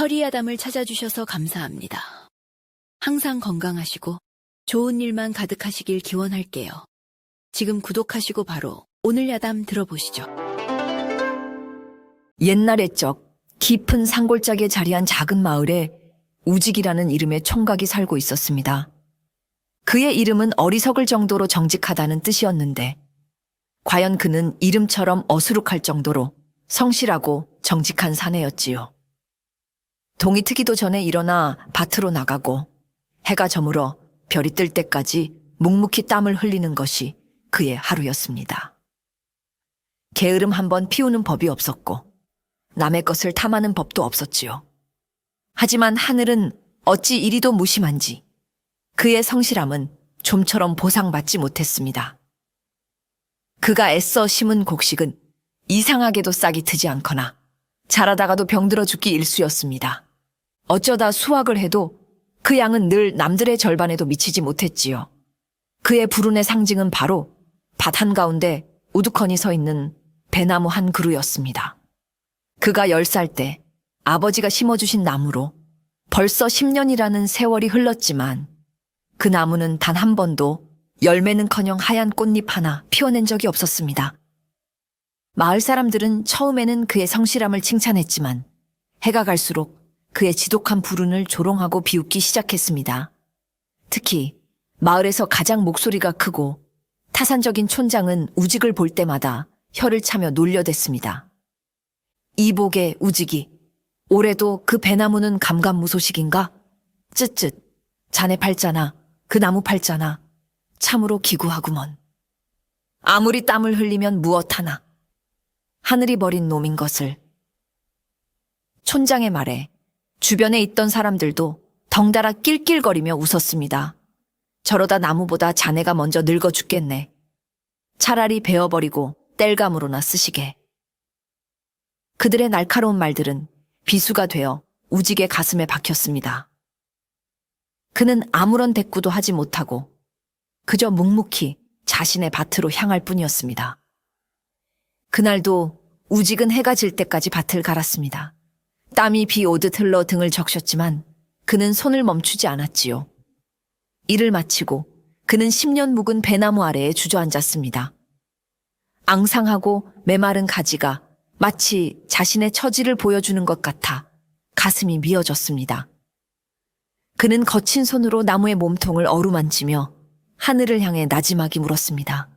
서리아담을 찾아주셔서 감사합니다. 항상 건강하시고 좋은 일만 가득하시길 기원할게요. 지금 구독하시고 바로 오늘 야담 들어보시죠. 옛날의 적 깊은 산골짜기에 자리한 작은 마을에 우직이라는 이름의 총각이 살고 있었습니다. 그의 이름은 어리석을 정도로 정직하다는 뜻이었는데 과연 그는 이름처럼 어수룩할 정도로 성실하고 정직한 사내였지요. 동이 트기도 전에 일어나 밭으로 나가고 해가 저물어 별이 뜰 때까지 묵묵히 땀을 흘리는 것이 그의 하루였습니다. 게으름 한번 피우는 법이 없었고 남의 것을 탐하는 법도 없었지요. 하지만 하늘은 어찌 이리도 무심한지 그의 성실함은 좀처럼 보상받지 못했습니다. 그가 애써 심은 곡식은 이상하게도 싹이 트지 않거나 자라다가도 병들어 죽기 일쑤였습니다. 어쩌다 수확을 해도 그 양은 늘 남들의 절반에도 미치지 못했지요. 그의 불운의 상징은 바로 밭 한가운데 우두커니 서 있는 배나무 한 그루였습니다. 그가 10살 때 아버지가 심어주신 나무로 벌써 10년이라는 세월이 흘렀지만 그 나무는 단 한 번도 열매는커녕 하얀 꽃잎 하나 피워낸 적이 없었습니다. 마을 사람들은 처음에는 그의 성실함을 칭찬했지만 해가 갈수록 그의 지독한 불운을 조롱하고 비웃기 시작했습니다. 특히 마을에서 가장 목소리가 크고 타산적인 촌장은 우직을 볼 때마다 혀를 차며 놀려댔습니다. 이복의 우직이 올해도 그 배나무는 감감무소식인가? 쯧쯧 자네 팔자나 그 나무 팔자나 참으로 기구하구먼. 아무리 땀을 흘리면 무엇하나 하늘이 버린 놈인 것을. 촌장의 말에 주변에 있던 사람들도 덩달아 낄낄거리며 웃었습니다. 저러다 나무보다 자네가 먼저 늙어 죽겠네. 차라리 베어버리고 땔감으로나 쓰시게. 그들의 날카로운 말들은 비수가 되어 우직의 가슴에 박혔습니다. 그는 아무런 대꾸도 하지 못하고 그저 묵묵히 자신의 밭으로 향할 뿐이었습니다. 그날도 우직은 해가 질 때까지 밭을 갈았습니다. 땀이 비 오듯 흘러 등을 적셨지만 그는 손을 멈추지 않았지요. 일을 마치고 그는 10년 묵은 배나무 아래에 주저앉았습니다. 앙상하고 메마른 가지가 마치 자신의 처지를 보여주는 것 같아 가슴이 미어졌습니다. 그는 거친 손으로 나무의 몸통을 어루만지며 하늘을 향해 나지막이 물었습니다.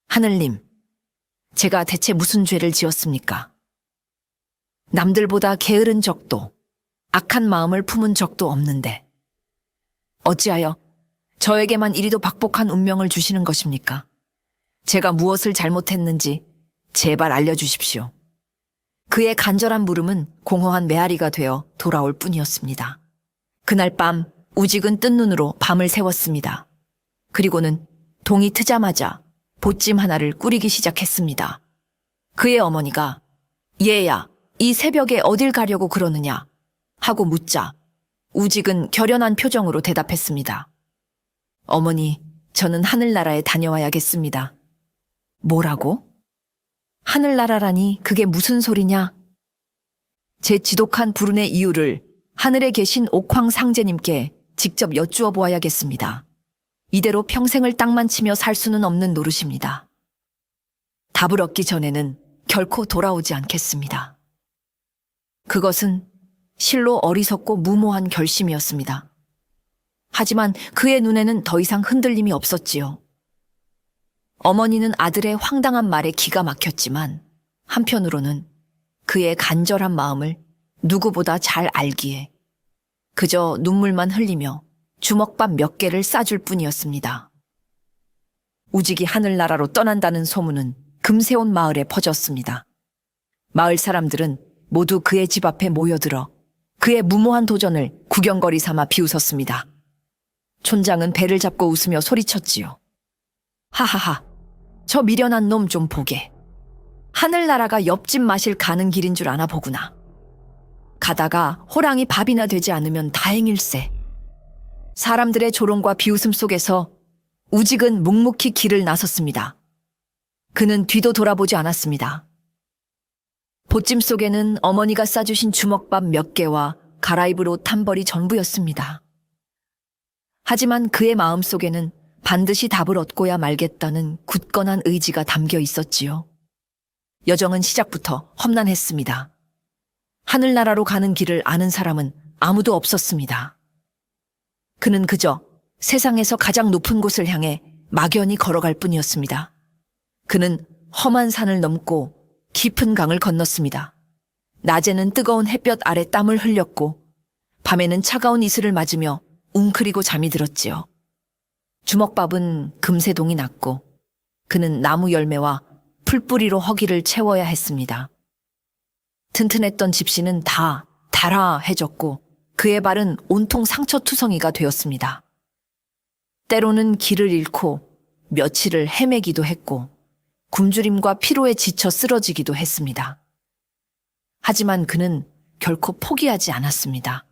하늘님, 제가 대체 무슨 죄를 지었습니까? 남들보다 게으른 적도 악한 마음을 품은 적도 없는데 어찌하여 저에게만 이리도 박복한 운명을 주시는 것입니까? 제가 무엇을 잘못했는지 제발 알려주십시오. 그의 간절한 물음은 공허한 메아리가 되어 돌아올 뿐이었습니다. 그날 밤 우직은 뜬 눈으로 밤을 새웠습니다. 그리고는 동이 트자마자 보찜 하나를 꾸리기 시작했습니다. 그의 어머니가 얘야, 이 새벽에 어딜 가려고 그러느냐 하고 묻자 우직은 결연한 표정으로 대답했습니다. 어머니, 저는 하늘나라에 다녀와야겠습니다. 뭐라고? 하늘나라라니 그게 무슨 소리냐? 제 지독한 불운의 이유를 하늘에 계신 옥황상제님께 직접 여쭈어 보아야겠습니다. 이대로 평생을 땅만 치며 살 수는 없는 노릇입니다. 답을 얻기 전에는 결코 돌아오지 않겠습니다. 그것은 실로 어리석고 무모한 결심이었습니다. 하지만 그의 눈에는 더 이상 흔들림이 없었지요. 어머니는 아들의 황당한 말에 기가 막혔지만 한편으로는 그의 간절한 마음을 누구보다 잘 알기에 그저 눈물만 흘리며 주먹밥 몇 개를 싸줄 뿐이었습니다. 우직이 하늘나라로 떠난다는 소문은 금세 온 마을에 퍼졌습니다. 마을 사람들은 모두 그의 집 앞에 모여들어 그의 무모한 도전을 구경거리 삼아 비웃었습니다. 촌장은 배를 잡고 웃으며 소리쳤지요. 하하하, 저 미련한 놈 좀 보게. 하늘나라가 옆집 마실 가는 길인 줄 아나 보구나. 가다가 호랑이 밥이나 되지 않으면 다행일세. 사람들의 조롱과 비웃음 속에서 우직은 묵묵히 길을 나섰습니다. 그는 뒤도 돌아보지 않았습니다. 보찜 속에는 어머니가 싸주신 주먹밥 몇 개와 갈아입을 옷 한 벌이 전부였습니다. 하지만 그의 마음속에는 반드시 답을 얻고야 말겠다는 굳건한 의지가 담겨 있었지요. 여정은 시작부터 험난했습니다. 하늘나라로 가는 길을 아는 사람은 아무도 없었습니다. 그는 그저 세상에서 가장 높은 곳을 향해 막연히 걸어갈 뿐이었습니다. 그는 험한 산을 넘고 깊은 강을 건넜습니다. 낮에는 뜨거운 햇볕 아래 땀을 흘렸고 밤에는 차가운 이슬을 맞으며 웅크리고 잠이 들었지요. 주먹밥은 금세 동이 났고 그는 나무 열매와 풀뿌리로 허기를 채워야 했습니다. 튼튼했던 집시는 다 달아해졌고 그의 발은 온통 상처투성이가 되었습니다. 때로는 길을 잃고 며칠을 헤매기도 했고 굶주림과 피로에 지쳐 쓰러지기도 했습니다. 하지만 그는 결코 포기하지 않았습니다.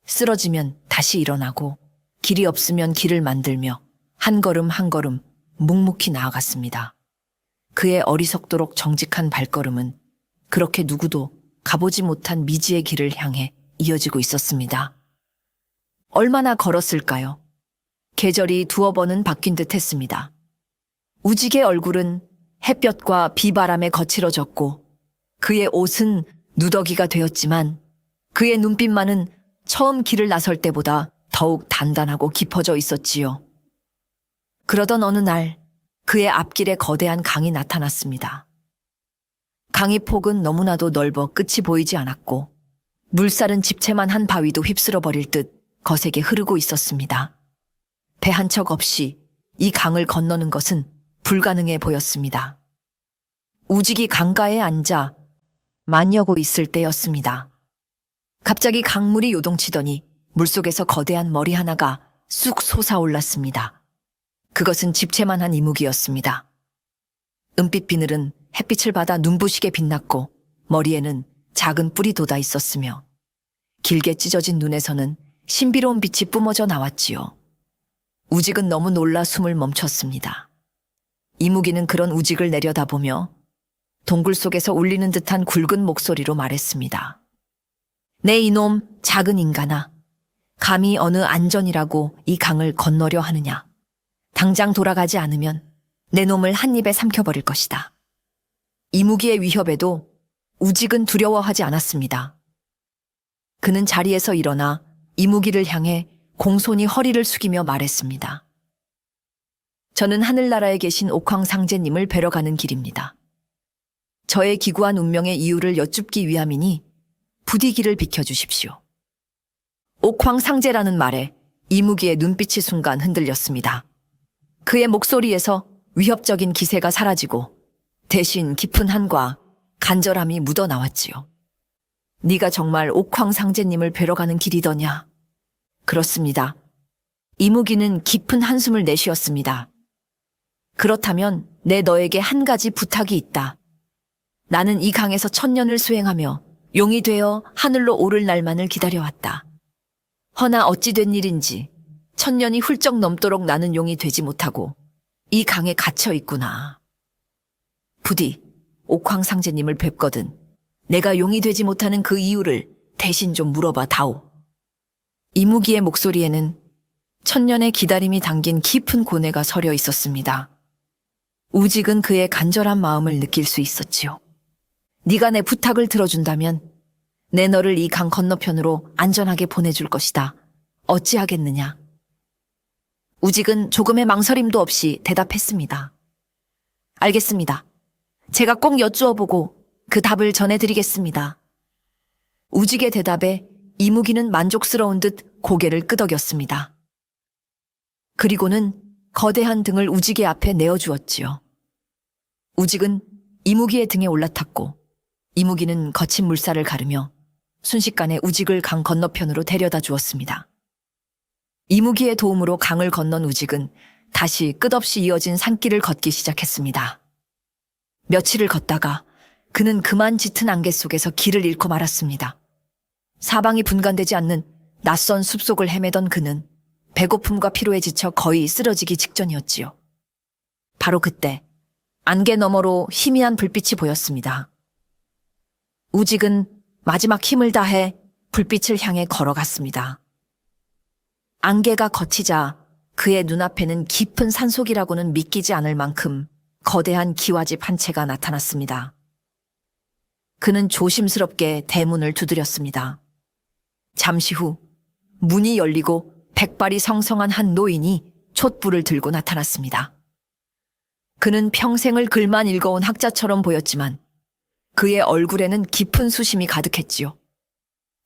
쓰러지면 다시 일어나고 길이 없으면 길을 만들며 한 걸음 한 걸음 묵묵히 나아갔습니다. 그의 어리석도록 정직한 발걸음은 그렇게 누구도 가보지 못한 미지의 길을 향해 이어지고 있었습니다. 얼마나 걸었을까요? 계절이 두어 번은 바뀐 듯 했습니다. 우직의 얼굴은 햇볕과 비바람에 거칠어졌고 그의 옷은 누더기가 되었지만 그의 눈빛만은 처음 길을 나설 때보다 더욱 단단하고 깊어져 있었지요. 그러던 어느 날 그의 앞길에 거대한 강이 나타났습니다. 강의 폭은 너무나도 넓어 끝이 보이지 않았고 물살은 집채만 한 바위도 휩쓸어 버릴 듯 거세게 흐르고 있었습니다. 배 한 척 없이 이 강을 건너는 것은 불가능해 보였습니다. 우직이 강가에 앉아 만여고 있을 때였습니다. 갑자기 강물이 요동치더니 물속에서 거대한 머리 하나가 쑥 솟아올랐습니다. 그것은 집채만한 이묵이었습니다. 은빛 비늘은 햇빛을 받아 눈부시게 빛났고 머리에는 작은 뿔이 돋아 있었으며 길게 찢어진 눈에서는 신비로운 빛이 뿜어져 나왔지요. 우직은 너무 놀라 숨을 멈췄습니다. 이무기는 그런 우직을 내려다보며 동굴 속에서 울리는 듯한 굵은 목소리로 말했습니다. 내 이놈 작은 인간아, 감히 어느 안전이라고 이 강을 건너려 하느냐. 당장 돌아가지 않으면 내 놈을 한 입에 삼켜버릴 것이다. 이무기의 위협에도 우직은 두려워하지 않았습니다. 그는 자리에서 일어나 이무기를 향해 공손히 허리를 숙이며 말했습니다. 저는 하늘나라에 계신 옥황상제님을 뵈러 가는 길입니다. 저의 기구한 운명의 이유를 여쭙기 위함이니 부디 길을 비켜주십시오. 옥황상제라는 말에 이무기의 눈빛이 순간 흔들렸습니다. 그의 목소리에서 위협적인 기세가 사라지고 대신 깊은 한과 간절함이 묻어나왔지요. 네가 정말 옥황상제님을 뵈러 가는 길이더냐? 그렇습니다. 이무기는 깊은 한숨을 내쉬었습니다. 그렇다면 내 너에게 한 가지 부탁이 있다. 나는 이 강에서 1000년을 수행하며 용이 되어 하늘로 오를 날만을 기다려왔다. 허나 어찌 된 일인지 1000년이 훌쩍 넘도록 나는 용이 되지 못하고 이 강에 갇혀 있구나. 부디 옥황상제님을 뵙거든 내가 용이 되지 못하는 그 이유를 대신 좀 물어봐 다오. 이무기의 목소리에는 1000년의 기다림이 담긴 깊은 고뇌가 서려 있었습니다. 우직은 그의 간절한 마음을 느낄 수 있었지요. 네가 내 부탁을 들어준다면 내 너를 이 강 건너편으로 안전하게 보내줄 것이다. 어찌하겠느냐? 우직은 조금의 망설임도 없이 대답했습니다. 알겠습니다. 제가 꼭 여쭈어보고 그 답을 전해드리겠습니다. 우직의 대답에 이무기는 만족스러운 듯 고개를 끄덕였습니다. 그리고는 거대한 등을 우직의 앞에 내어주었지요. 우직은 이무기의 등에 올라탔고 이무기는 거친 물살을 가르며 순식간에 우직을 강 건너편으로 데려다 주었습니다. 이무기의 도움으로 강을 건넌 우직은 다시 끝없이 이어진 산길을 걷기 시작했습니다. 며칠을 걷다가 그는 그만 짙은 안개 속에서 길을 잃고 말았습니다. 사방이 분간되지 않는 낯선 숲속을 헤매던 그는 배고픔과 피로에 지쳐 거의 쓰러지기 직전이었지요. 바로 그때 안개 너머로 희미한 불빛이 보였습니다. 우직은 마지막 힘을 다해 불빛을 향해 걸어갔습니다. 안개가 걷히자 그의 눈앞에는 깊은 산속이라고는 믿기지 않을 만큼 거대한 기와집 한 채가 나타났습니다. 그는 조심스럽게 대문을 두드렸습니다. 잠시 후 문이 열리고 백발이 성성한 한 노인이 촛불을 들고 나타났습니다. 그는 평생을 글만 읽어온 학자처럼 보였지만 그의 얼굴에는 깊은 수심이 가득했지요.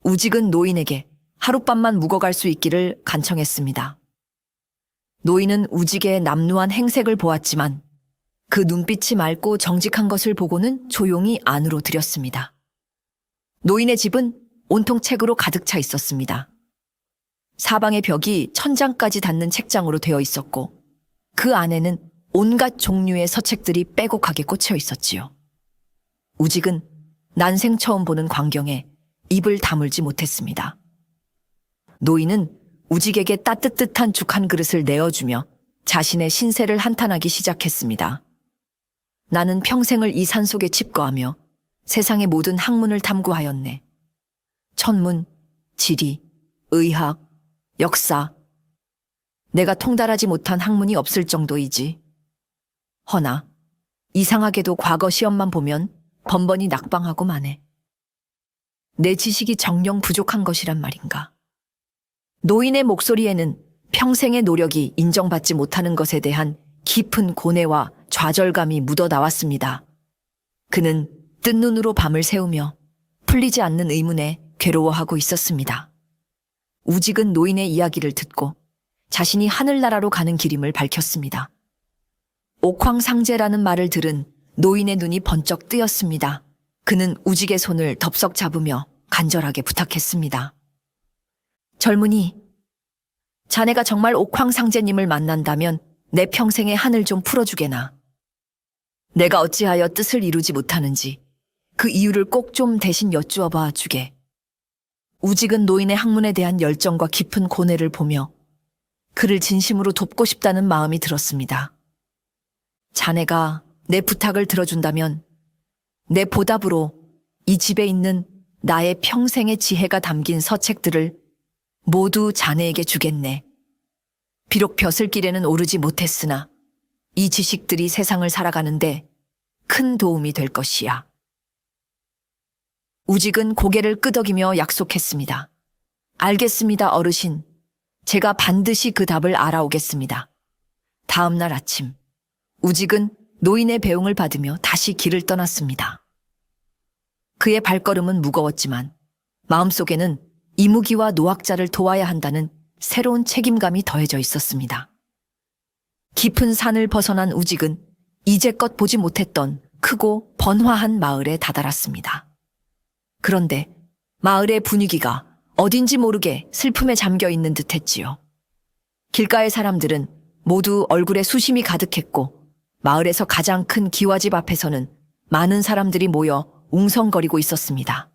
우직은 노인에게 하룻밤만 묵어갈 수 있기를 간청했습니다. 노인은 우직의 남루한 행색을 보았지만 그 눈빛이 맑고 정직한 것을 보고는 조용히 안으로 들였습니다. 노인의 집은 온통 책으로 가득 차 있었습니다. 사방의 벽이 천장까지 닿는 책장으로 되어 있었고 그 안에는 온갖 종류의 서책들이 빼곡하게 꽂혀 있었지요. 우직은 난생 처음 보는 광경에 입을 다물지 못했습니다. 노인은 우직에게 따뜻한 죽 한 그릇을 내어주며 자신의 신세를 한탄하기 시작했습니다. 나는 평생을 이 산속에 칩거하며 세상의 모든 학문을 탐구하였네. 천문, 지리, 의학, 역사. 내가 통달하지 못한 학문이 없을 정도이지. 허나 이상하게도 과거 시험만 보면 번번이 낙방하고 마네. 내 지식이 정녕 부족한 것이란 말인가. 노인의 목소리에는 평생의 노력이 인정받지 못하는 것에 대한 깊은 고뇌와 좌절감이 묻어 나왔습니다. 그는 뜬 눈으로 밤을 새우며 풀리지 않는 의문에 괴로워하고 있었습니다. 우직은 노인의 이야기를 듣고 자신이 하늘나라로 가는 길임을 밝혔습니다. 옥황상제라는 말을 들은 노인의 눈이 번쩍 뜨였습니다. 그는 우직의 손을 덥석 잡으며 간절하게 부탁했습니다. 젊은이, 자네가 정말 옥황상제님을 만난다면 내 평생의 한을 좀 풀어주게나. 내가 어찌하여 뜻을 이루지 못하는지 그 이유를 꼭 좀 대신 여쭈어봐 주게. 우직은 노인의 학문에 대한 열정과 깊은 고뇌를 보며 그를 진심으로 돕고 싶다는 마음이 들었습니다. 자네가 내 부탁을 들어준다면 내 보답으로 이 집에 있는 나의 평생의 지혜가 담긴 서책들을 모두 자네에게 주겠네. 비록 벼슬길에는 오르지 못했으나 이 지식들이 세상을 살아가는데 큰 도움이 될 것이야. 우직은 고개를 끄덕이며 약속했습니다. 알겠습니다, 어르신. 제가 반드시 그 답을 알아오겠습니다. 다음 날 아침, 우직은 노인의 배웅을 받으며 다시 길을 떠났습니다. 그의 발걸음은 무거웠지만 마음속에는 이무기와 노학자를 도와야 한다는 새로운 책임감이 더해져 있었습니다. 깊은 산을 벗어난 우직은 이제껏 보지 못했던 크고 번화한 마을에 다다랐습니다. 그런데 마을의 분위기가 어딘지 모르게 슬픔에 잠겨 있는 듯했지요. 길가의 사람들은 모두 얼굴에 수심이 가득했고 마을에서 가장 큰 기와집 앞에서는 많은 사람들이 모여 웅성거리고 있었습니다.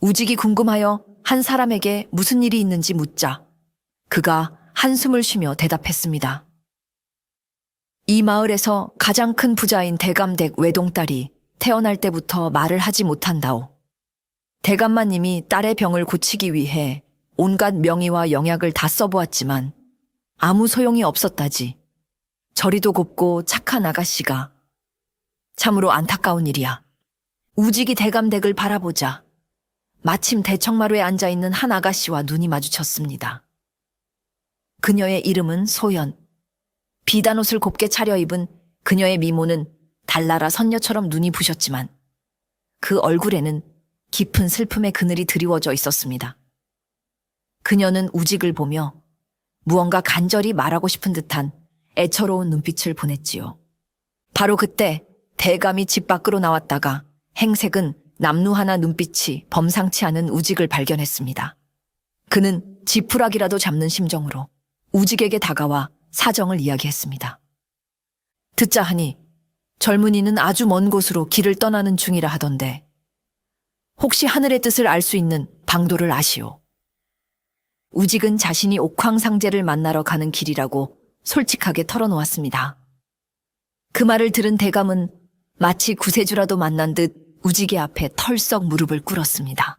우직이 궁금하여 한 사람에게 무슨 일이 있는지 묻자 그가 한숨을 쉬며 대답했습니다. 이 마을에서 가장 큰 부자인 대감댁 외동딸이 태어날 때부터 말을 하지 못한다오. 대감마님이 딸의 병을 고치기 위해 온갖 명의와 영약을 다 써보았지만 아무 소용이 없었다지. 저리도 곱고 착한 아가씨가. 참으로 안타까운 일이야. 우직이 대감댁을 바라보자 마침 대청마루에 앉아있는 한 아가씨와 눈이 마주쳤습니다. 그녀의 이름은 소연. 비단 옷을 곱게 차려입은 그녀의 미모는 달나라 선녀처럼 눈이 부셨지만 그 얼굴에는 깊은 슬픔의 그늘이 드리워져 있었습니다. 그녀는 우직을 보며 무언가 간절히 말하고 싶은 듯한 애처로운 눈빛을 보냈지요. 바로 그때 대감이 집 밖으로 나왔다가 행색은 남루하나 눈빛이 범상치 않은 우직을 발견했습니다. 그는 지푸라기라도 잡는 심정으로 우직에게 다가와 사정을 이야기했습니다. 듣자 하니 젊은이는 아주 먼 곳으로 길을 떠나는 중이라 하던데 혹시 하늘의 뜻을 알 수 있는 방도를 아시오? 우직은 자신이 옥황상제를 만나러 가는 길이라고 솔직하게 털어놓았습니다. 그 말을 들은 대감은 마치 구세주라도 만난 듯 우직의 앞에 털썩 무릎을 꿇었습니다.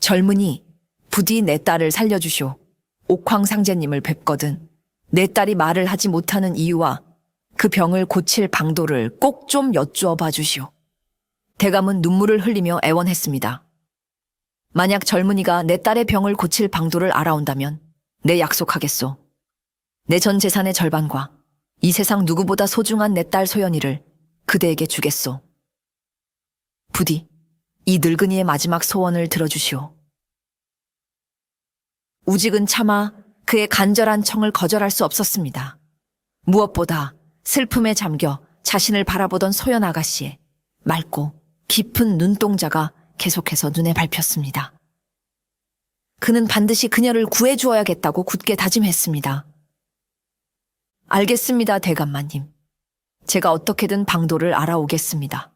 젊은이, 부디 내 딸을 살려주시오. 옥황상제님을 뵙거든 내 딸이 말을 하지 못하는 이유와 그 병을 고칠 방도를 꼭 좀 여쭈어 봐 주시오. 대감은 눈물을 흘리며 애원했습니다. 만약 젊은이가 내 딸의 병을 고칠 방도를 알아온다면 내 약속하겠소. 내 전 재산의 절반과 이 세상 누구보다 소중한 내 딸 소연이를 그대에게 주겠소. 부디 이 늙은이의 마지막 소원을 들어주시오. 우직은 차마 그의 간절한 청을 거절할 수 없었습니다. 무엇보다 슬픔에 잠겨 자신을 바라보던 소연 아가씨의 맑고 깊은 눈동자가 계속해서 눈에 밟혔습니다. 그는 반드시 그녀를 구해주어야겠다고 굳게 다짐했습니다. 알겠습니다, 대감마님. 제가 어떻게든 방도를 알아오겠습니다.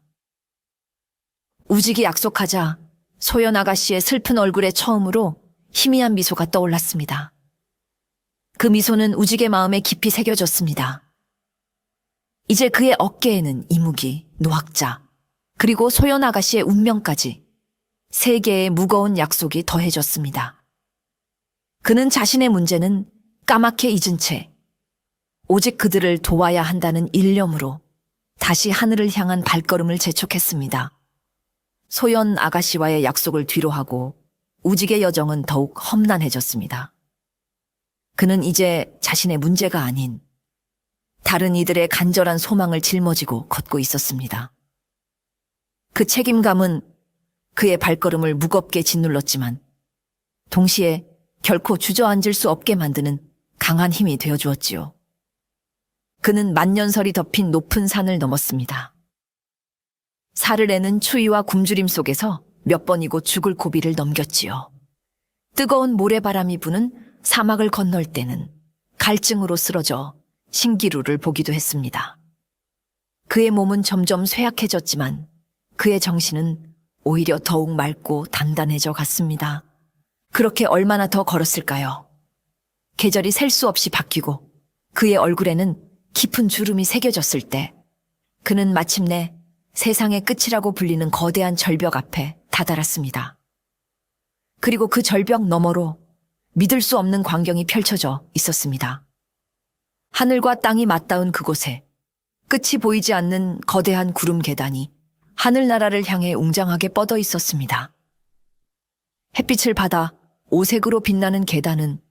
우직이 약속하자 소연 아가씨의 슬픈 얼굴에 처음으로 희미한 미소가 떠올랐습니다. 그 미소는 우직의 마음에 깊이 새겨졌습니다. 이제 그의 어깨에는 이무기, 노학자, 그리고 소연 아가씨의 운명까지 세 개의 무거운 약속이 더해졌습니다. 그는 자신의 문제는 까맣게 잊은 채 오직 그들을 도와야 한다는 일념으로 다시 하늘을 향한 발걸음을 재촉했습니다. 소연 아가씨와의 약속을 뒤로하고 우직의 여정은 더욱 험난해졌습니다. 그는 이제 자신의 문제가 아닌 다른 이들의 간절한 소망을 짊어지고 걷고 있었습니다. 그 책임감은 그의 발걸음을 무겁게 짓눌렀지만 동시에 결코 주저앉을 수 없게 만드는 강한 힘이 되어주었지요. 그는 만년설이 덮인 높은 산을 넘었습니다. 사르레는 추위와 굶주림 속에서 몇 번이고 죽을 고비를 넘겼지요. 뜨거운 모래바람이 부는 사막을 건널 때는 갈증으로 쓰러져 신기루를 보기도 했습니다. 그의 몸은 점점 쇠약해졌지만 그의 정신은 오히려 더욱 맑고 단단해져 갔습니다. 그렇게 얼마나 더 걸었을까요? 계절이 셀 수 없이 바뀌고 그의 얼굴에는 깊은 주름이 새겨졌을 때 그는 마침내 세상의 끝이라고 불리는 거대한 절벽 앞에 다다랐습니다. 그리고 그 절벽 너머로 믿을 수 없는 광경이 펼쳐져 있었습니다. 하늘과 땅이 맞닿은 그곳에 끝이 보이지 않는 거대한 구름 계단이 하늘나라를 향해 웅장하게 뻗어 있었습니다. 햇빛을 받아 오색으로 빛나는 계단은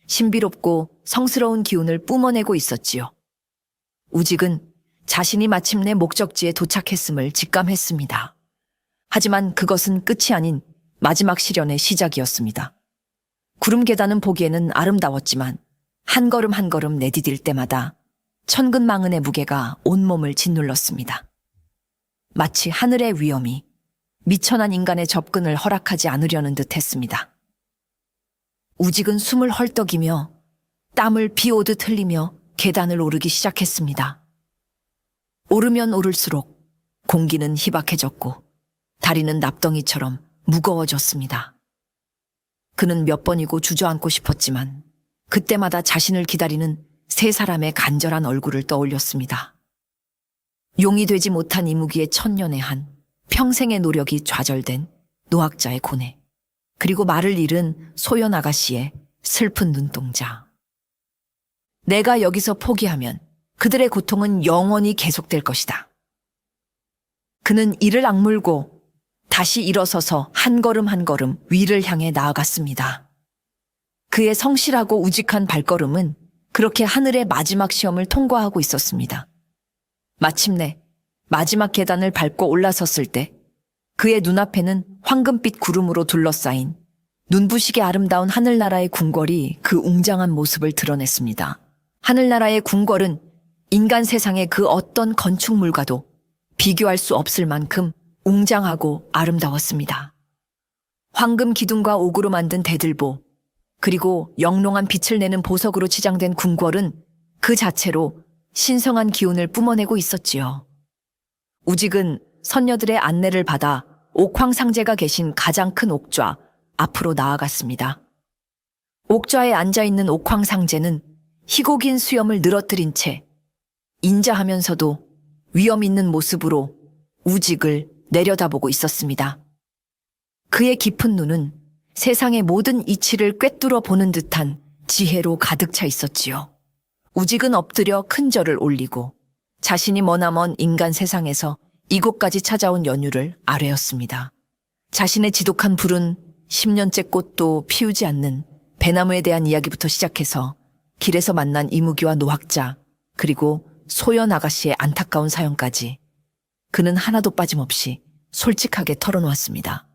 신비롭고 성스러운 기운을 뿜어내고 있었지요. 우직은 자신이 마침내 목적지에 도착했음을 직감했습니다. 하지만 그것은 끝이 아닌 마지막 시련의 시작이었습니다. 구름 계단은 보기에는 아름다웠지만 한 걸음 한 걸음 내디딜 때마다 천근만근의 무게가 온몸을 짓눌렀습니다. 마치 하늘의 위엄이 미천한 인간의 접근을 허락하지 않으려는 듯 했습니다. 우직은 숨을 헐떡이며 땀을 비 오듯 흘리며 계단을 오르기 시작했습니다. 오르면 오를수록 공기는 희박해졌고 다리는 납덩이처럼 무거워졌습니다. 그는 몇 번이고 주저앉고 싶었지만 그때마다 자신을 기다리는 세 사람의 간절한 얼굴을 떠올렸습니다. 용이 되지 못한 이무기의 천년의 한, 평생의 노력이 좌절된 노학자의 고뇌, 그리고 말을 잃은 소연 아가씨의 슬픈 눈동자. 내가 여기서 포기하면 그들의 고통은 영원히 계속될 것이다. 그는 이를 악물고 다시 일어서서 한 걸음 한 걸음 위를 향해 나아갔습니다. 그의 성실하고 우직한 발걸음은 그렇게 하늘의 마지막 시험을 통과하고 있었습니다. 마침내 마지막 계단을 밟고 올라섰을 때 그의 눈앞에는 황금빛 구름으로 둘러싸인 눈부시게 아름다운 하늘나라의 궁궐이 그 웅장한 모습을 드러냈습니다. 하늘나라의 궁궐은 인간 세상의 그 어떤 건축물과도 비교할 수 없을 만큼 웅장하고 아름다웠습니다. 황금 기둥과 옥으로 만든 대들보, 그리고 영롱한 빛을 내는 보석으로 치장된 궁궐은 그 자체로 신성한 기운을 뿜어내고 있었지요. 우직은 선녀들의 안내를 받아 옥황상제가 계신 가장 큰 옥좌 앞으로 나아갔습니다. 옥좌에 앉아있는 옥황상제는 희고 긴 수염을 늘어뜨린 채 인자하면서도 위엄 있는 모습으로 우직을 내려다보고 있었습니다. 그의 깊은 눈은 세상의 모든 이치를 꿰뚫어 보는 듯한 지혜로 가득 차 있었지요. 우직은 엎드려 큰 절을 올리고 자신이 머나먼 인간 세상에서 이곳까지 찾아온 연유를 아뢰었습니다. 자신의 지독한 불은 10년째 꽃도 피우지 않는 배나무에 대한 이야기부터 시작해서 길에서 만난 이무기와 노학자, 그리고 소연 아가씨의 안타까운 사연까지 그는 하나도 빠짐없이 솔직하게 털어놓았습니다.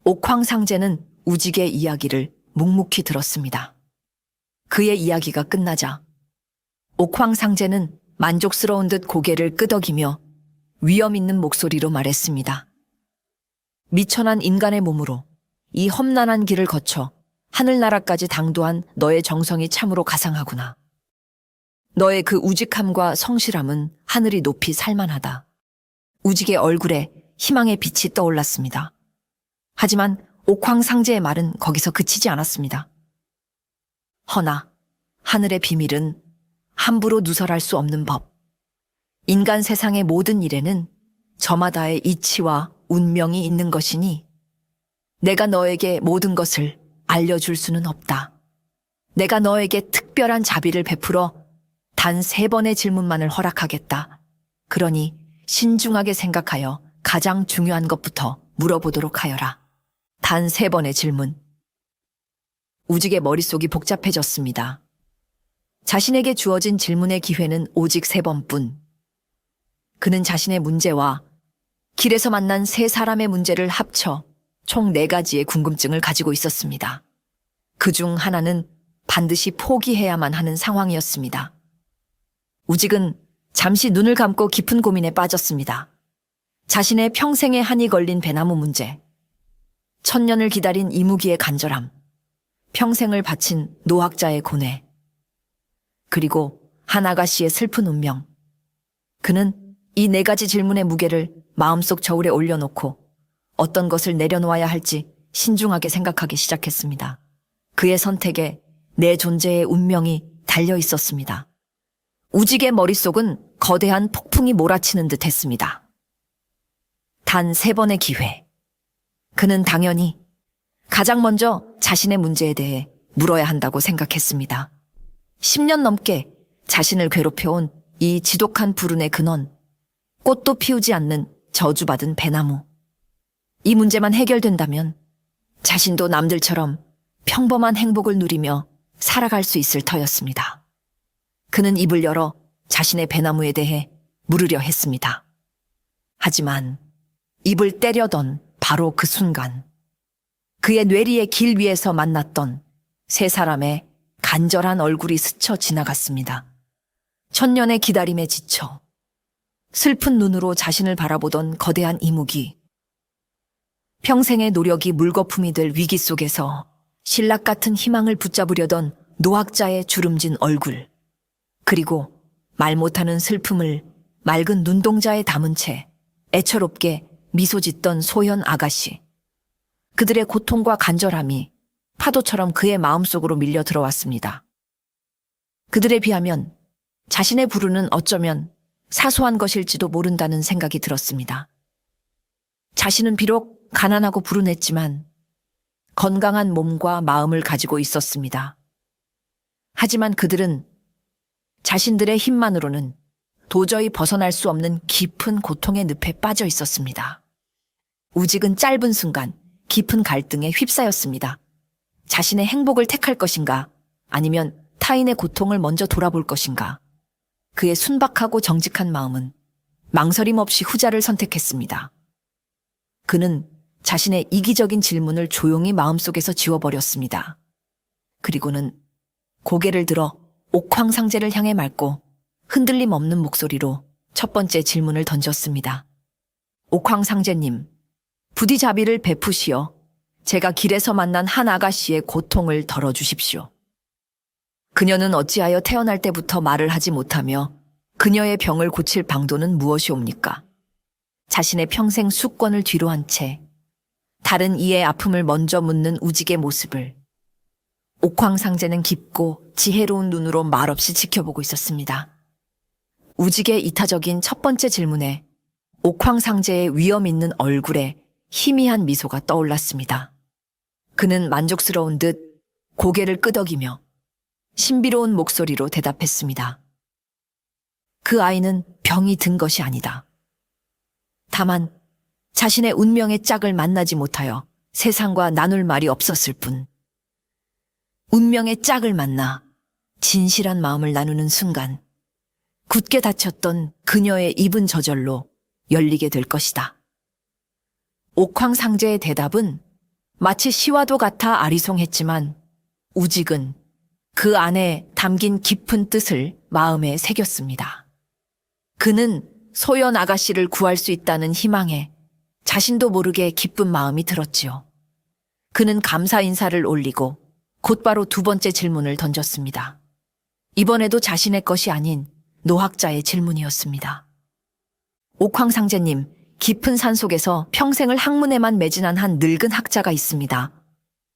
옥황상제는 우직의 이야기를 묵묵히 들었습니다. 그의 이야기가 끝나자 옥황상제는 만족스러운 듯 고개를 끄덕이며 위엄 있는 목소리로 말했습니다. 미천한 인간의 몸으로 이 험난한 길을 거쳐 하늘나라까지 당도한 너의 정성이 참으로 가상하구나. 너의 그 우직함과 성실함은 하늘이 높이 살만하다. 우직의 얼굴에 희망의 빛이 떠올랐습니다. 하지만 옥황상제의 말은 거기서 그치지 않았습니다. 허나 하늘의 비밀은 함부로 누설할 수 없는 법. 인간 세상의 모든 일에는 저마다의 이치와 운명이 있는 것이니 내가 너에게 모든 것을 알려줄 수는 없다. 내가 너에게 특별한 자비를 베풀어 단 3번의 질문만을 허락하겠다. 그러니 신중하게 생각하여 가장 중요한 것부터 물어보도록 하여라. 단 3번의 질문. 우직의 머릿속이 복잡해졌습니다. 자신에게 주어진 질문의 기회는 오직 3번뿐. 그는 자신의 문제와 길에서 만난 3사람의 문제를 합쳐 총 4가지의 궁금증을 가지고 있었습니다. 그중 하나는 반드시 포기해야만 하는 상황이었습니다. 우직은 잠시 눈을 감고 깊은 고민에 빠졌습니다. 자신의 평생의 한이 걸린 배나무 문제, 1000년을 기다린 이무기의 간절함, 평생을 바친 노학자의 고뇌, 그리고 한 아가씨의 슬픈 운명. 그는 이 4가지 질문의 무게를 마음속 저울에 올려놓고 어떤 것을 내려놓아야 할지 신중하게 생각하기 시작했습니다. 그의 선택에 내 존재의 운명이 달려 있었습니다. 우직의 머릿속은 거대한 폭풍이 몰아치는 듯 했습니다. 단 3번의 기회. 그는 당연히 가장 먼저 자신의 문제에 대해 물어야 한다고 생각했습니다. 10년 넘게 자신을 괴롭혀온 이 지독한 불운의 근원, 꽃도 피우지 않는 저주받은 배나무. 이 문제만 해결된다면 자신도 남들처럼 평범한 행복을 누리며 살아갈 수 있을 터였습니다. 그는 입을 열어 자신의 배나무에 대해 물으려 했습니다. 하지만 입을 때려던 바로 그 순간 그의 뇌리의 길 위에서 만났던 3사람의 간절한 얼굴이 스쳐 지나갔습니다. 1000년의 기다림에 지쳐 슬픈 눈으로 자신을 바라보던 거대한 이무기, 평생의 노력이 물거품이 될 위기 속에서 신락 같은 희망을 붙잡으려던 노학자의 주름진 얼굴, 그리고 말 못하는 슬픔을 맑은 눈동자에 담은 채 애처롭게 미소 짓던 소현 아가씨. 그들의 고통과 간절함이 파도처럼 그의 마음속으로 밀려 들어왔습니다. 그들에 비하면 자신의 불운은 어쩌면 사소한 것일지도 모른다는 생각이 들었습니다. 자신은 비록 가난하고 불운했지만 건강한 몸과 마음을 가지고 있었습니다. 하지만 그들은 자신들의 힘만으로는 도저히 벗어날 수 없는 깊은 고통의 늪에 빠져 있었습니다. 우직은 짧은 순간 깊은 갈등에 휩싸였습니다. 자신의 행복을 택할 것인가, 아니면 타인의 고통을 먼저 돌아볼 것인가. 그의 순박하고 정직한 마음은 망설임 없이 후자를 선택했습니다. 그는 자신의 이기적인 질문을 조용히 마음속에서 지워버렸습니다. 그리고는 고개를 들어 옥황상제를 향해 맑고 흔들림 없는 목소리로 첫 번째 질문을 던졌습니다. 옥황상제님, 부디 자비를 베푸시어 제가 길에서 만난 한 아가씨의 고통을 덜어주십시오. 그녀는 어찌하여 태어날 때부터 말을 하지 못하며 그녀의 병을 고칠 방도는 무엇이옵니까? 자신의 평생 수권을 뒤로 한 채 다른 이의 아픔을 먼저 묻는 우직의 모습을 옥황상제는 깊고 지혜로운 눈으로 말없이 지켜보고 있었습니다. 우직의 이타적인 첫 번째 질문에 옥황상제의 위엄 있는 얼굴에 희미한 미소가 떠올랐습니다. 그는 만족스러운 듯 고개를 끄덕이며 신비로운 목소리로 대답했습니다. 그 아이는 병이 든 것이 아니다. 다만 자신의 운명의 짝을 만나지 못하여 세상과 나눌 말이 없었을 뿐. 운명의 짝을 만나 진실한 마음을 나누는 순간 굳게 닫혔던 그녀의 입은 저절로 열리게 될 것이다. 옥황상제의 대답은 마치 시와도 같아 아리송했지만 우직은 그 안에 담긴 깊은 뜻을 마음에 새겼습니다. 그는 소연 아가씨를 구할 수 있다는 희망에 자신도 모르게 기쁜 마음이 들었지요. 그는 감사 인사를 올리고 곧바로 두 번째 질문을 던졌습니다. 이번에도 자신의 것이 아닌 노학자의 질문이었습니다. 옥황상제님, 깊은 산속에서 평생을 학문에만 매진한 한 늙은 학자가 있습니다.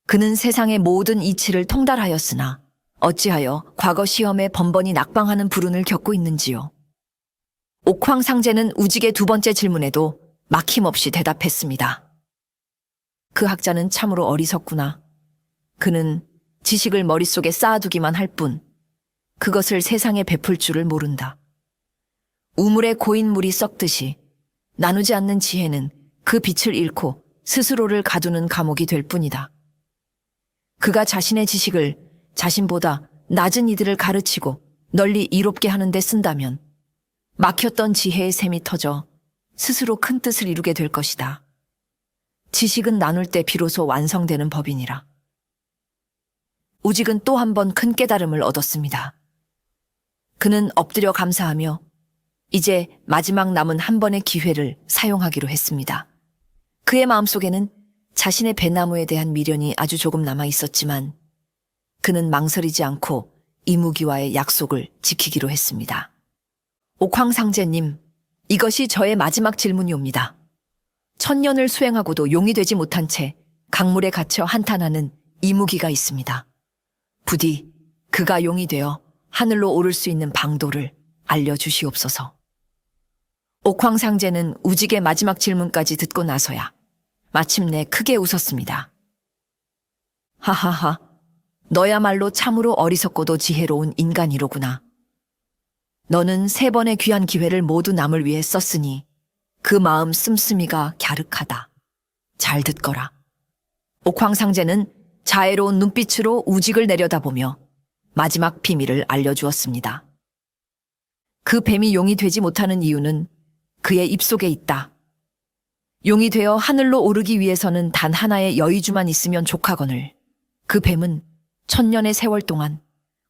그는 세상의 모든 이치를 통달하였으나 어찌하여 과거 시험에 번번이 낙방하는 불운을 겪고 있는지요. 옥황상제는 우직의 두 번째 질문에도 막힘없이 대답했습니다. 그 학자는 참으로 어리석구나. 그는 지식을 머릿속에 쌓아두기만 할 뿐 그것을 세상에 베풀 줄을 모른다. 우물에 고인 물이 썩듯이 나누지 않는 지혜는 그 빛을 잃고 스스로를 가두는 감옥이 될 뿐이다. 그가 자신의 지식을 자신보다 낮은 이들을 가르치고 널리 이롭게 하는 데 쓴다면 막혔던 지혜의 샘이 터져 스스로 큰 뜻을 이루게 될 것이다. 지식은 나눌 때 비로소 완성되는 법이니라. 우직은 또 한 번 큰 깨달음을 얻었습니다. 그는 엎드려 감사하며 이제 마지막 남은 한 번의 기회를 사용하기로 했습니다. 그의 마음속에는 자신의 배나무에 대한 미련이 아주 조금 남아 있었지만 그는 망설이지 않고 이무기와의 약속을 지키기로 했습니다. 옥황상제님, 이것이 저의 마지막 질문이옵니다. 1000년을 수행하고도 용이 되지 못한 채 강물에 갇혀 한탄하는 이무기가 있습니다. 부디 그가 용이 되어 하늘로 오를 수 있는 방도를 알려주시옵소서. 옥황상제는 우직의 마지막 질문까지 듣고 나서야 마침내 크게 웃었습니다. 하하하, 너야말로 참으로 어리석고도 지혜로운 인간이로구나. 너는 3번의 귀한 기회를 모두 남을 위해 썼으니 그 마음 씀씀이가 갸륵하다. 잘 듣거라. 옥황상제는 자애로운 눈빛으로 우직을 내려다보며 마지막 비밀을 알려주었습니다. 그 뱀이 용이 되지 못하는 이유는 그의 입속에 있다. 용이 되어 하늘로 오르기 위해서는 단 하나의 여의주만 있으면 족하거늘 그 뱀은 1000년의 세월 동안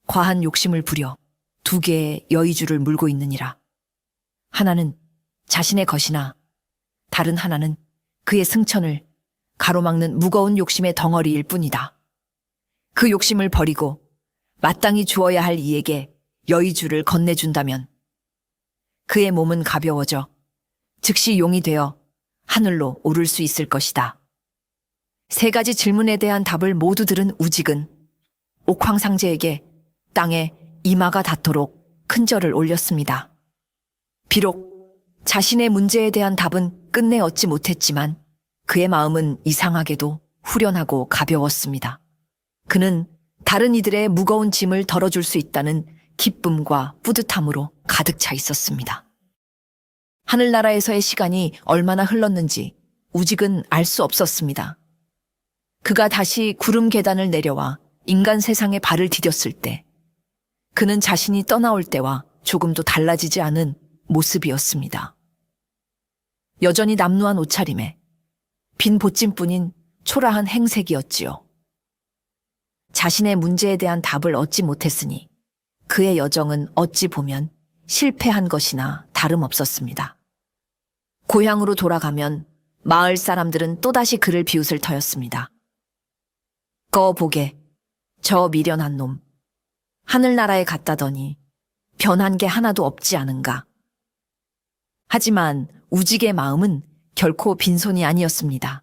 과한 욕심을 부려 2개의 여의주를 물고 있느니라. 하나는 자신의 것이나 다른 하나는 그의 승천을 가로막는 무거운 욕심의 덩어리일 뿐이다. 그 욕심을 버리고 마땅히 주어야 할 이에게 여의주를 건네준다면 그의 몸은 가벼워져 즉시 용이 되어 하늘로 오를 수 있을 것이다. 3가지 질문에 대한 답을 모두 들은 우직은 옥황상제에게 땅에 이마가 닿도록 큰 절을 올렸습니다. 비록 자신의 문제에 대한 답은 끝내 얻지 못했지만 그의 마음은 이상하게도 후련하고 가벼웠습니다. 그는 다른 이들의 무거운 짐을 덜어줄 수 있다는 기쁨과 뿌듯함으로 가득 차 있었습니다. 하늘나라에서의 시간이 얼마나 흘렀는지 우직은 알 수 없었습니다. 그가 다시 구름 계단을 내려와 인간 세상에 발을 디뎠을 때 그는 자신이 떠나올 때와 조금도 달라지지 않은 모습이었습니다. 여전히 남루한 옷차림에 빈 보찜뿐인 초라한 행색이었지요. 자신의 문제에 대한 답을 얻지 못했으니 그의 여정은 어찌 보면 실패한 것이나 다름없었습니다. 고향으로 돌아가면 마을 사람들은 또다시 그를 비웃을 터였습니다. 보게, 저 미련한 놈. 하늘나라에 갔다더니 변한 게 하나도 없지 않은가. 하지만 우직의 마음은 결코 빈손이 아니었습니다.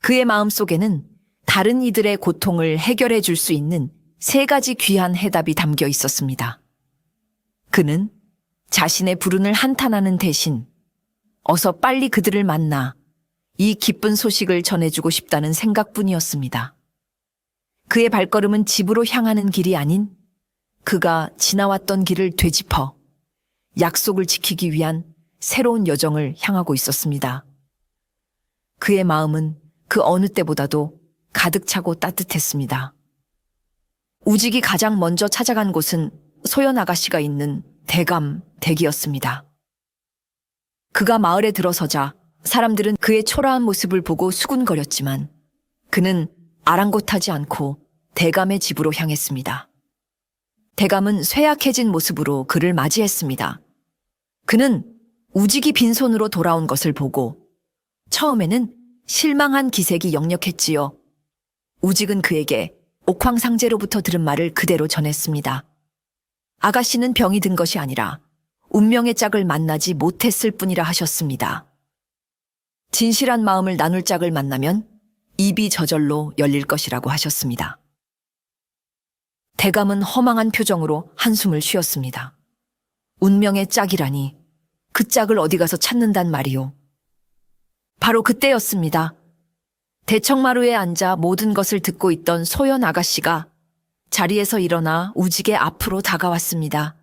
그의 마음속에는 다른 이들의 고통을 해결해 줄 수 있는 3가지 귀한 해답이 담겨 있었습니다. 그는 자신의 불운을 한탄하는 대신 어서 빨리 그들을 만나 이 기쁜 소식을 전해주고 싶다는 생각뿐이었습니다. 그의 발걸음은 집으로 향하는 길이 아닌 그가 지나왔던 길을 되짚어 약속을 지키기 위한 새로운 여정을 향하고 있었습니다. 그의 마음은 그 어느 때보다도 가득 차고 따뜻했습니다. 우직이 가장 먼저 찾아간 곳은 소연 아가씨가 있는 대감 댁이었습니다. 그가 마을에 들어서자 사람들은 그의 초라한 모습을 보고 수군거렸지만 그는 아랑곳하지 않고 대감의 집으로 향했습니다. 대감은 쇠약해진 모습으로 그를 맞이했습니다. 그는 우직이 빈손으로 돌아온 것을 보고 처음에는 실망한 기색이 역력했지요. 우직은 그에게 옥황상제로부터 들은 말을 그대로 전했습니다. 아가씨는 병이 든 것이 아니라 운명의 짝을 만나지 못했을 뿐이라 하셨습니다. 진실한 마음을 나눌 짝을 만나면 입이 저절로 열릴 것이라고 하셨습니다. 대감은 허망한 표정으로 한숨을 쉬었습니다. 운명의 짝이라니 그 짝을 어디 가서 찾는단 말이오. 바로 그때였습니다. 대청마루에 앉아 모든 것을 듣고 있던 소연 아가씨가 자리에서 일어나 우직의 앞으로 다가왔습니다.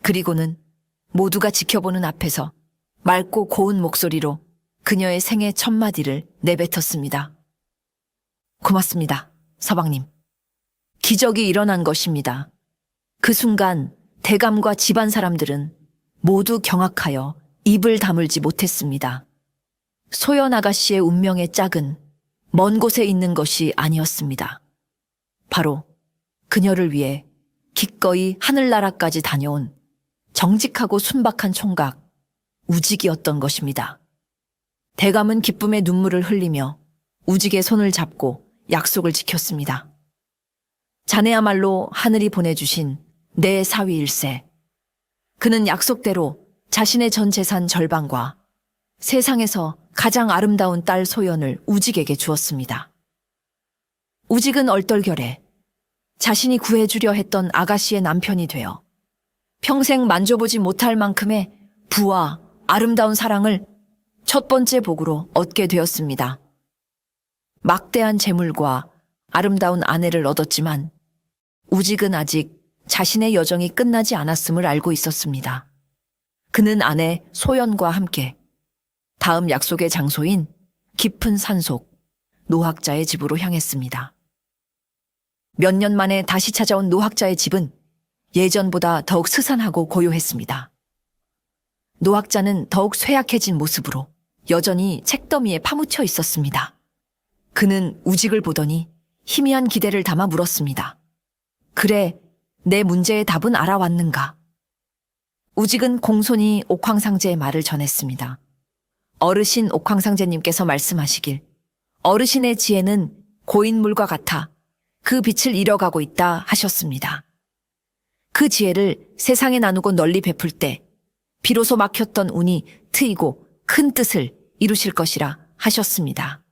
그리고는 모두가 지켜보는 앞에서 맑고 고운 목소리로 그녀의 생애 첫 마디를 내뱉었습니다. 고맙습니다, 서방님. 기적이 일어난 것입니다. 그 순간 대감과 집안 사람들은 모두 경악하여 입을 다물지 못했습니다. 소연 아가씨의 운명의 짝은 먼 곳에 있는 것이 아니었습니다. 바로 그녀를 위해 기꺼이 하늘나라까지 다녀온 정직하고 순박한 총각 우직이었던 것입니다. 대감은 기쁨의 눈물을 흘리며 우직의 손을 잡고 약속을 지켰습니다. 자네야말로 하늘이 보내주신 내 사위일세. 그는 약속대로 자신의 전 재산 절반과 세상에서 가장 아름다운 딸 소연을 우직에게 주었습니다. 우직은 얼떨결에 자신이 구해주려 했던 아가씨의 남편이 되어 평생 만져보지 못할 만큼의 부와 아름다운 사랑을 첫 번째 복으로 얻게 되었습니다. 막대한 재물과 아름다운 아내를 얻었지만 우직은 아직 자신의 여정이 끝나지 않았음을 알고 있었습니다. 그는 아내 소연과 함께 다음 약속의 장소인 깊은 산속 노학자의 집으로 향했습니다. 몇 년 만에 다시 찾아온 노학자의 집은 예전보다 더욱 스산하고 고요했습니다. 노학자는 더욱 쇠약해진 모습으로 여전히 책더미에 파묻혀 있었습니다. 그는 우직을 보더니 희미한 기대를 담아 물었습니다. 그래, 내 문제의 답은 알아왔는가? 우직은 공손히 옥황상제의 말을 전했습니다. 어르신 옥황상제님께서 말씀하시길 어르신의 지혜는 고인물과 같아 그 빛을 잃어가고 있다 하셨습니다. 그 지혜를 세상에 나누고 널리 베풀 때 비로소 막혔던 운이 트이고 큰 뜻을 이루실 것이라 하셨습니다.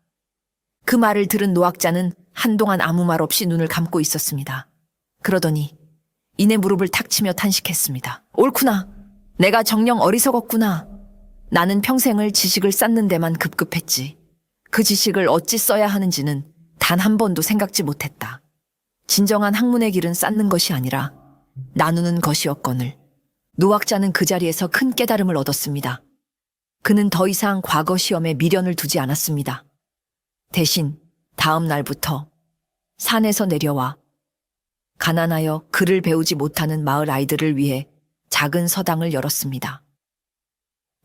그 말을 들은 노학자는 한동안 아무 말 없이 눈을 감고 있었습니다. 그러더니 이내 무릎을 탁 치며 탄식했습니다. 옳구나. 내가 정녕 어리석었구나. 나는 평생을 지식을 쌓는 데만 급급했지. 그 지식을 어찌 써야 하는지는 단 한 번도 생각지 못했다. 진정한 학문의 길은 쌓는 것이 아니라 나누는 것이었거늘. 노학자는 그 자리에서 큰 깨달음을 얻었습니다. 그는 더 이상 과거 시험에 미련을 두지 않았습니다. 대신 다음 날부터 산에서 내려와 가난하여 글을 배우지 못하는 마을 아이들을 위해 작은 서당을 열었습니다.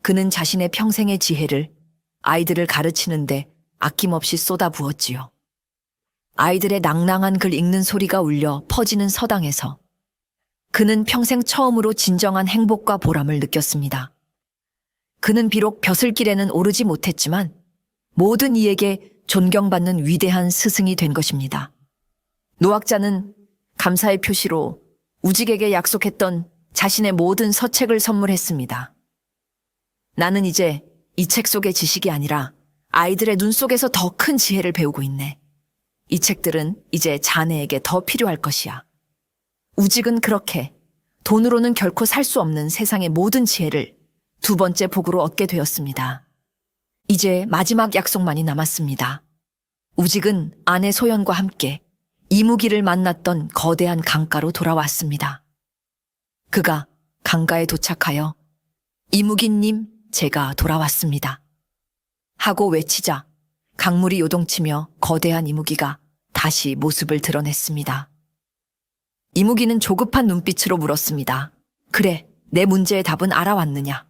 그는 자신의 평생의 지혜를 아이들을 가르치는데 아낌없이 쏟아부었지요. 아이들의 낭낭한 글 읽는 소리가 울려 퍼지는 서당에서 그는 평생 처음으로 진정한 행복과 보람을 느꼈습니다. 그는 비록 벼슬길에는 오르지 못했지만 모든 이에게 존경받는 위대한 스승이 된 것입니다. 노학자는 감사의 표시로 우직에게 약속했던 자신의 모든 서책을 선물했습니다. 나는 이제 이 책 속의 지식이 아니라 아이들의 눈 속에서 더 큰 지혜를 배우고 있네. 이 책들은 이제 자네에게 더 필요할 것이야. 우직은 그렇게 돈으로는 결코 살 수 없는 세상의 모든 지혜를 두 번째 복으로 얻게 되었습니다. 이제 마지막 약속만이 남았습니다. 우직은 아내 소연과 함께 이무기를 만났던 거대한 강가로 돌아왔습니다. 그가 강가에 도착하여 이무기님, 제가 돌아왔습니다. 하고 외치자 강물이 요동치며 거대한 이무기가 다시 모습을 드러냈습니다. 이무기는 조급한 눈빛으로 물었습니다. 그래, 내 문제의 답은 알아왔느냐?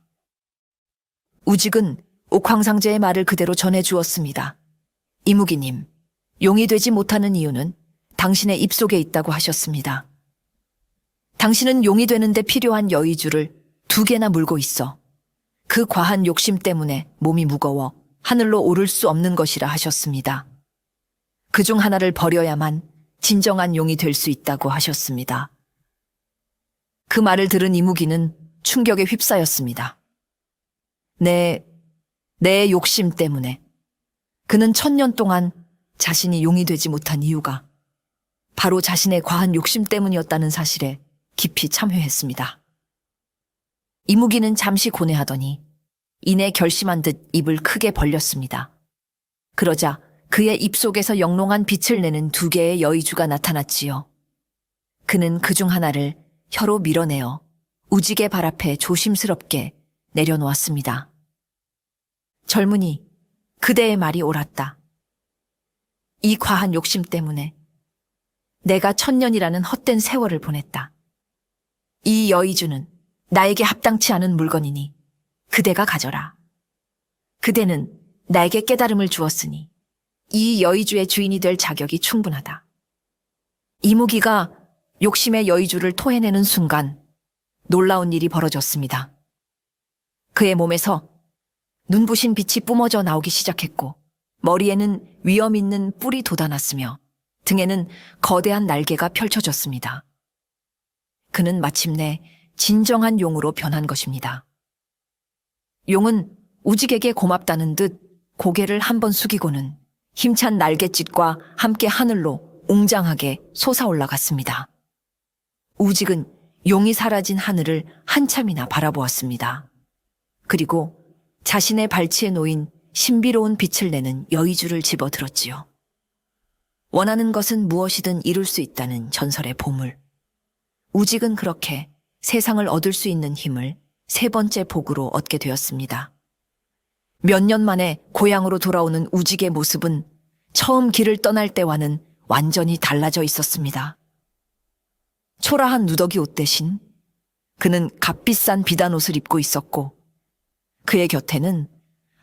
우직은 옥황상제의 말을 그대로 전해주었습니다. 이무기님, 용이 되지 못하는 이유는 당신의 입속에 있다고 하셨습니다. 당신은 용이 되는데 필요한 여의주를 2개나 물고 있어. 그 과한 욕심 때문에 몸이 무거워 하늘로 오를 수 없는 것이라 하셨습니다. 그중 하나를 버려야만 진정한 용이 될 수 있다고 하셨습니다. 그 말을 들은 이무기는 충격에 휩싸였습니다. 내 욕심 때문에. 그는 1000년 동안 자신이 용이 되지 못한 이유가 바로 자신의 과한 욕심 때문이었다는 사실에 깊이 참회했습니다. 이무기는 잠시 고뇌하더니 이내 결심한 듯 입을 크게 벌렸습니다. 그러자 그의 입속에서 영롱한 빛을 내는 2개의 여의주가 나타났지요. 그는 그중 하나를 혀로 밀어내어 우직의 발 앞에 조심스럽게 내려놓았습니다. 젊은이, 그대의 말이 옳았다. 이 과한 욕심 때문에 내가 1000년이라는 헛된 세월을 보냈다. 이 여의주는 나에게 합당치 않은 물건이니 그대가 가져라. 그대는 나에게 깨달음을 주었으니 이 여의주의 주인이 될 자격이 충분하다. 이무기가 욕심의 여의주를 토해내는 순간 놀라운 일이 벌어졌습니다. 그의 몸에서 눈부신 빛이 뿜어져 나오기 시작했고 머리에는 위험 있는 뿔이 돋아났으며 등에는 거대한 날개가 펼쳐졌습니다. 그는 마침내 진정한 용으로 변한 것입니다. 용은 우직에게 고맙다는 듯 고개를 한번 숙이고는 힘찬 날갯짓과 함께 하늘로 웅장하게 솟아올라갔습니다. 우직은 용이 사라진 하늘을 한참이나 바라보았습니다. 그리고 자신의 발치에 놓인 신비로운 빛을 내는 여의주를 집어들었지요. 원하는 것은 무엇이든 이룰 수 있다는 전설의 보물. 우직은 그렇게 세상을 얻을 수 있는 힘을 3번째 복으로 얻게 되었습니다. 몇 년 만에 고향으로 돌아오는 우직의 모습은 처음 길을 떠날 때와는 완전히 달라져 있었습니다. 초라한 누더기 옷 대신 그는 값비싼 비단 옷을 입고 있었고 그의 곁에는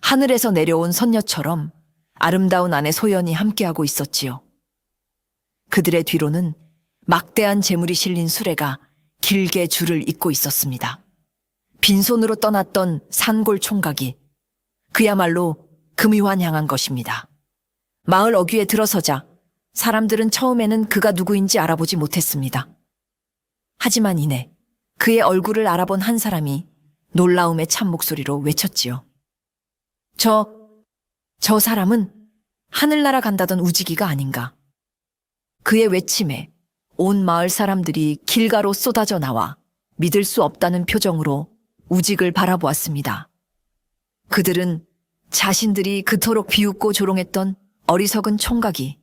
하늘에서 내려온 선녀처럼 아름다운 아내 소연이 함께하고 있었지요. 그들의 뒤로는 막대한 재물이 실린 수레가 길게 줄을 잇고 있었습니다. 빈손으로 떠났던 산골 총각이 그야말로 금위환향한 것입니다. 마을 어귀에 들어서자 사람들은 처음에는 그가 누구인지 알아보지 못했습니다. 하지만 이내 그의 얼굴을 알아본 한 사람이 놀라움의 참 목소리로 외쳤지요. 저 사람은 하늘나라 간다던 우직이가 아닌가. 그의 외침에 온 마을 사람들이 길가로 쏟아져 나와 믿을 수 없다는 표정으로 우직을 바라보았습니다. 그들은 자신들이 그토록 비웃고 조롱했던 어리석은 총각이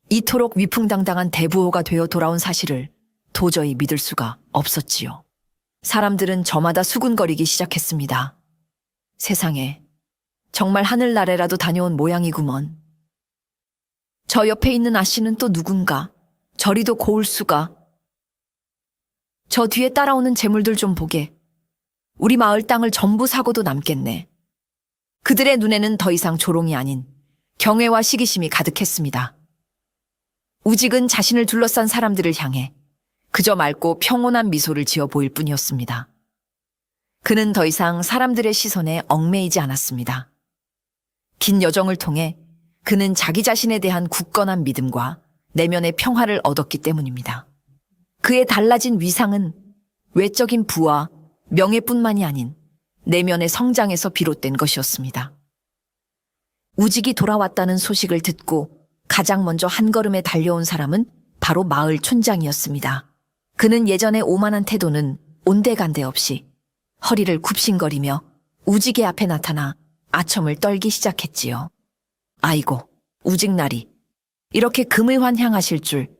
이토록 위풍당당한 대부호가 되어 돌아온 사실을 도저히 믿을 수가 없었지요. 사람들은 저마다 수군거리기 시작했습니다. 세상에, 정말 하늘나라라도 다녀온 모양이구먼. 저 옆에 있는 아씨는 또 누군가? 저리도 고울 수가. 저 뒤에 따라오는 재물들 좀 보게. 우리 마을 땅을 전부 사고도 남겠네. 그들의 눈에는 더 이상 조롱이 아닌 경외와 시기심이 가득했습니다. 우직은 자신을 둘러싼 사람들을 향해 그저 맑고 평온한 미소를 지어 보일 뿐이었습니다. 그는 더 이상 사람들의 시선에 얽매이지 않았습니다. 긴 여정을 통해 그는 자기 자신에 대한 굳건한 믿음과 내면의 평화를 얻었기 때문입니다. 그의 달라진 위상은 외적인 부와 명예뿐만이 아닌 내면의 성장에서 비롯된 것이었습니다. 우직이 돌아왔다는 소식을 듣고 가장 먼저 한 걸음에 달려온 사람은 바로 마을 촌장이었습니다. 그는 예전의 오만한 태도는 온데간데 없이 허리를 굽신거리며 우직의 앞에 나타나 아첨을 떨기 시작했지요. 아이고, 우직나리. 이렇게 금의환 향하실 줄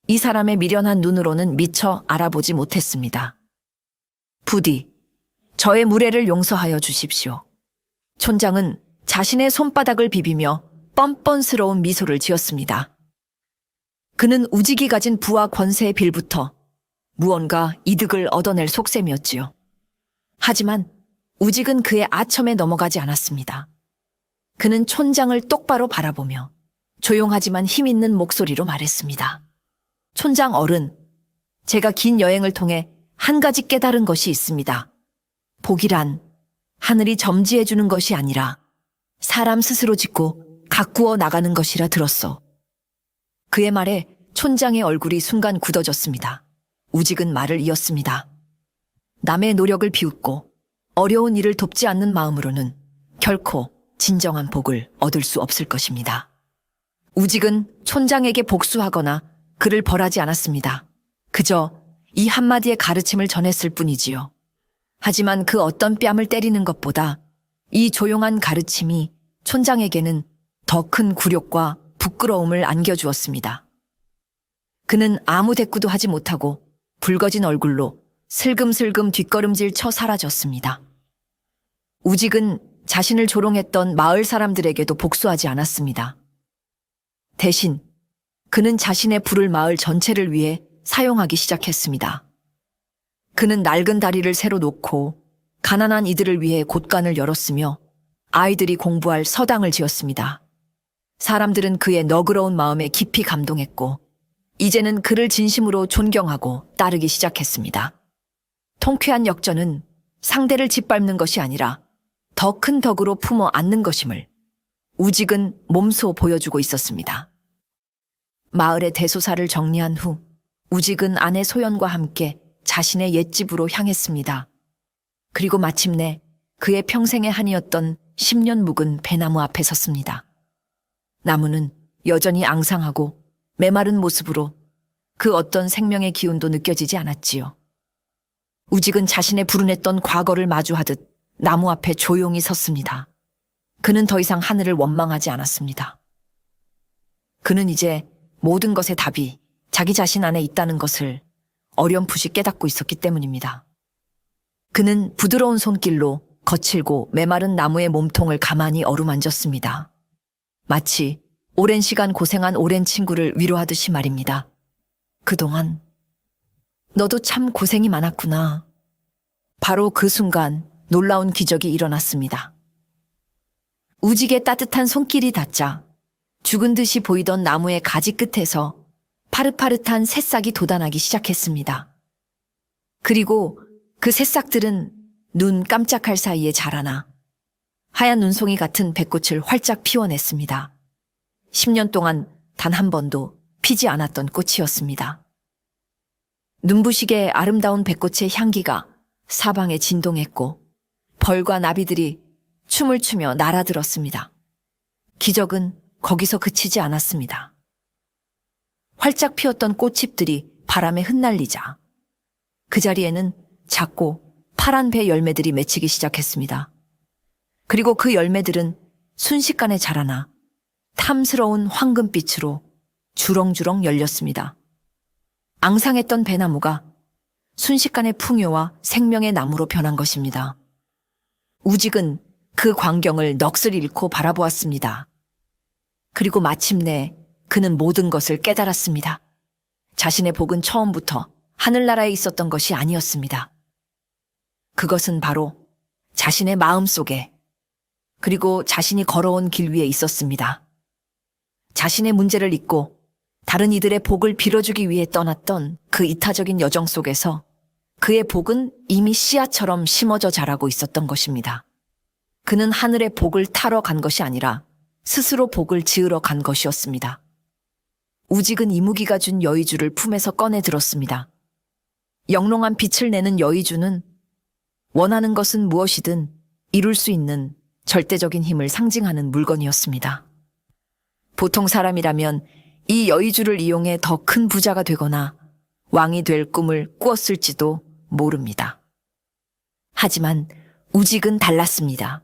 이 사람의 미련한 눈으로는 미처 알아보지 못했습니다. 부디 저의 무례를 용서하여 주십시오. 촌장은 자신의 손바닥을 비비며 뻔뻔스러운 미소를 지었습니다. 그는 우직이 가진 부와 권세의 빌부터 무언가 이득을 얻어낼 속셈이었지요. 하지만 우직은 그의 아첨에 넘어가지 않았습니다. 그는 촌장을 똑바로 바라보며 조용하지만 힘있는 목소리로 말했습니다. 촌장 어른, 제가 긴 여행을 통해 한 가지 깨달은 것이 있습니다. 복이란 하늘이 점지해 주는 것이 아니라 사람 스스로 짓고 가꾸어 나가는 것이라 들었소. 그의 말에 촌장의 얼굴이 순간 굳어졌습니다. 우직은 말을 이었습니다. 남의 노력을 비웃고 어려운 일을 돕지 않는 마음으로는 결코 진정한 복을 얻을 수 없을 것입니다. 우직은 촌장에게 복수하거나 그를 벌하지 않았습니다. 그저 이 한마디의 가르침을 전했을 뿐이지요. 하지만 그 어떤 뺨을 때리는 것보다 이 조용한 가르침이 촌장에게는 더 큰 굴욕과 부끄러움을 안겨주었습니다. 그는 아무 대꾸도 하지 못하고 붉어진 얼굴로 슬금슬금 뒷걸음질 쳐 사라졌습니다. 우직은 자신을 조롱했던 마을 사람들에게도 복수하지 않았습니다. 대신 그는 자신의 부를 마을 전체를 위해 사용하기 시작했습니다. 그는 낡은 다리를 새로 놓고 가난한 이들을 위해 곳간을 열었으며 아이들이 공부할 서당을 지었습니다. 사람들은 그의 너그러운 마음에 깊이 감동했고 이제는 그를 진심으로 존경하고 따르기 시작했습니다. 통쾌한 역전은 상대를 짓밟는 것이 아니라 더 큰 덕으로 품어 안는 것임을 우직은 몸소 보여주고 있었습니다. 마을의 대소사를 정리한 후 우직은 아내 소연과 함께 자신의 옛집으로 향했습니다. 그리고 마침내 그의 평생의 한이었던 10년 묵은 배나무 앞에 섰습니다. 나무는 여전히 앙상하고 메마른 모습으로 그 어떤 생명의 기운도 느껴지지 않았지요. 우직은 자신의 불운했던 과거를 마주하듯 나무 앞에 조용히 섰습니다. 그는 더 이상 하늘을 원망하지 않았습니다. 그는 이제 모든 것의 답이 자기 자신 안에 있다는 것을 어렴풋이 깨닫고 있었기 때문입니다. 그는 부드러운 손길로 거칠고 메마른 나무의 몸통을 가만히 어루만졌습니다. 마치 오랜 시간 고생한 오랜 친구를 위로하듯이 말입니다. 그동안 너도 참 고생이 많았구나. 바로 그 순간 놀라운 기적이 일어났습니다. 우직의 따뜻한 손길이 닿자 죽은 듯이 보이던 나무의 가지 끝에서 파릇파릇한 새싹이 돋아나기 시작했습니다. 그리고 그 새싹들은 눈 깜짝할 사이에 자라나 하얀 눈송이 같은 백꽃을 활짝 피워냈습니다. 10년 동안 단 한 번도 피지 않았던 꽃이었습니다. 눈부시게 아름다운 백꽃의 향기가 사방에 진동했고 벌과 나비들이 춤을 추며 날아들었습니다. 기적은 거기서 그치지 않았습니다. 활짝 피었던 꽃잎들이 바람에 흩날리자 그 자리에는 작고 파란 배 열매들이 맺히기 시작했습니다. 그리고 그 열매들은 순식간에 자라나 탐스러운 황금빛으로 주렁주렁 열렸습니다. 앙상했던 배나무가 순식간에 풍요와 생명의 나무로 변한 것입니다. 우직은 그 광경을 넋을 잃고 바라보았습니다. 그리고 마침내 그는 모든 것을 깨달았습니다. 자신의 복은 처음부터 하늘나라에 있었던 것이 아니었습니다. 그것은 바로 자신의 마음 속에 그리고 자신이 걸어온 길 위에 있었습니다. 자신의 문제를 잊고 다른 이들의 복을 빌어주기 위해 떠났던 그 이타적인 여정 속에서 그의 복은 이미 씨앗처럼 심어져 자라고 있었던 것입니다. 그는 하늘의 복을 타러 간 것이 아니라 스스로 복을 지으러 간 것이었습니다. 우직은 이무기가 준 여의주를 품에서 꺼내 들었습니다. 영롱한 빛을 내는 여의주는 원하는 것은 무엇이든 이룰 수 있는 절대적인 힘을 상징하는 물건이었습니다. 보통 사람이라면 이 여의주를 이용해 더 큰 부자가 되거나 왕이 될 꿈을 꾸었을지도 모릅니다. 하지만 우직은 달랐습니다.